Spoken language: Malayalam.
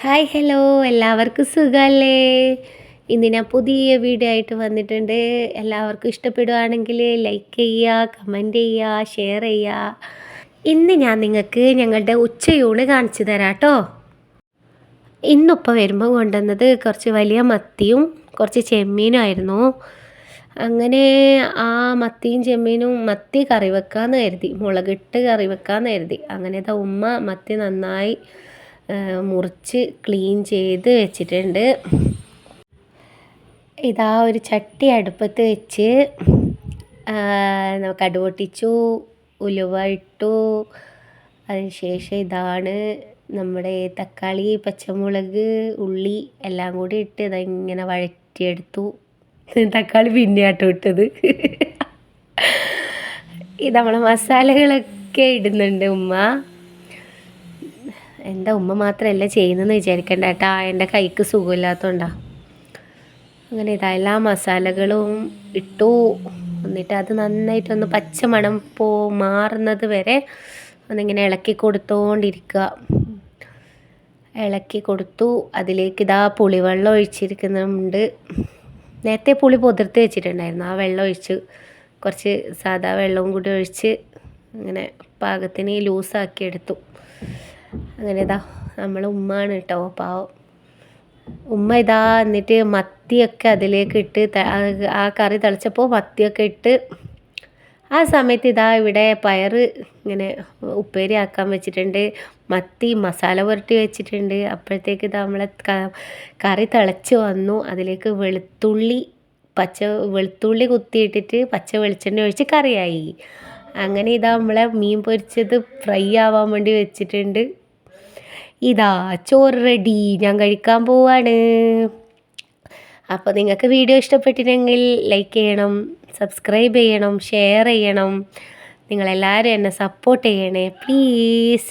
ഹായ് ഹലോ, എല്ലാവർക്കും സുഖമല്ലേ? ഇന്ന് ഞാൻ പുതിയ വീഡിയോ ആയിട്ട് വന്നിട്ടുണ്ട്. എല്ലാവർക്കും ഇഷ്ടപ്പെടുകയാണെങ്കിൽ ലൈക്ക് ചെയ്യുക, കമൻറ്റ് ചെയ്യുക, ഷെയർ ചെയ്യുക. ഇന്ന് ഞാൻ നിങ്ങൾക്ക് ഞങ്ങളുടെ ഉച്ചയൂണ് കാണിച്ചു തരാം കേട്ടോ. ഇന്നിപ്പോൾ വരുമ്പോൾ കൊണ്ടുവന്നത് കുറച്ച് വലിയ മത്തിയും കുറച്ച് ചെമ്മീനും ആയിരുന്നു. അങ്ങനെ ആ മത്തിയും ചെമ്മീനും മത്തി കറി വെക്കാമെന്ന് കരുതി, മുളകിട്ട് കറി വെക്കാമെന്ന് കരുതി. അങ്ങനെ ഉമ്മ മത്തി നന്നായി മുറിച്ച് ക്ലീൻ ചെയ്ത് വെച്ചിട്ടുണ്ട്. ഇതാ ഒരു ചട്ടി അടുപ്പത്ത് വെച്ച് കടുക് പൊട്ടിച്ചു, ഉലുവ ഇട്ടു. അതിനുശേഷം ഇതാണ് നമ്മുടെ തക്കാളി, പച്ചമുളക്, ഉള്ളി എല്ലാം കൂടി ഇട്ട് ഇങ്ങനെ വഴറ്റിയെടുത്തു. തക്കാളി പിന്നെയാട്ടോ ഇട്ടത്. ഇത് നമ്മളെ മസാലകളൊക്കെ ഇടുന്നുണ്ട് ഉമ്മ. എൻ്റെ ഉമ്മ മാത്രമല്ല ചെയ്യുന്നതെന്ന് വിചാരിക്കണ്ട കേട്ടോ, എൻ്റെ കൈക്ക് സുഖമില്ലാത്തതുകൊണ്ടാണ്. അങ്ങനെ എല്ലാ മസാലകളും ഇട്ടു. എന്നിട്ട് അത് നന്നായിട്ടൊന്ന് പച്ചമണം മാറുന്നത് വരെ ഒന്നിങ്ങനെ ഇളക്കി കൊടുത്തോണ്ടിരിക്കുക. ഇളക്കി കൊടുത്തു. അതിലേക്ക് പുളിവെള്ളം ഒഴിച്ചിരിക്കുന്നുണ്ട്. നേരത്തെ പുളി പൊതിർത്ത് വെച്ചിട്ടുണ്ടായിരുന്നു, ആ വെള്ളം ഒഴിച്ച് കുറച്ച് സാദാ വെള്ളവും കൂടി ഒഴിച്ച് അങ്ങനെ പാകത്തിന് ലൂസാക്കി എടുത്തു. അങ്ങനെ നമ്മൾ ഉമ്മാണ് കേട്ടോ, പാവം ഉമ്മ. എന്നിട്ട് മത്തിയൊക്കെ അതിലേക്ക് ഇട്ട് ആ കറി തിളച്ചപ്പോൾ മത്തിയൊക്കെ ഇട്ട് ആ സമയത്ത് ഇവിടെ പയർ ഇങ്ങനെ ഉപ്പേരി ആക്കാൻ വെച്ചിട്ടുണ്ട്. മത്തി മസാല പുരട്ടി വെച്ചിട്ടുണ്ട്. അപ്പോഴത്തേക്ക് നമ്മളെ കറി തിളച്ച് വന്നു. അതിലേക്ക് വെളുത്തുള്ളി കുത്തിയിട്ടിട്ട് പച്ച വെളിച്ചെണ്ണ ഒഴിച്ച് കറിയായി. അങ്ങനെ നമ്മളെ മീൻ പൊരിച്ചത് ഫ്രൈ ആവാൻ വേണ്ടി വെച്ചിട്ടുണ്ട്. ചോറ് റെഡി, ഞാൻ കഴിക്കാൻ പോവാണ്. അപ്പോൾ നിങ്ങൾക്ക് വീഡിയോ ഇഷ്ടപ്പെട്ടിട്ടുണ്ടെങ്കിൽ ലൈക്ക് ചെയ്യണം, സബ്സ്ക്രൈബ് ചെയ്യണം, ഷെയർ ചെയ്യണം. നിങ്ങളെല്ലാവരും എന്നെ സപ്പോർട്ട് ചെയ്യണേ പ്ലീസ്.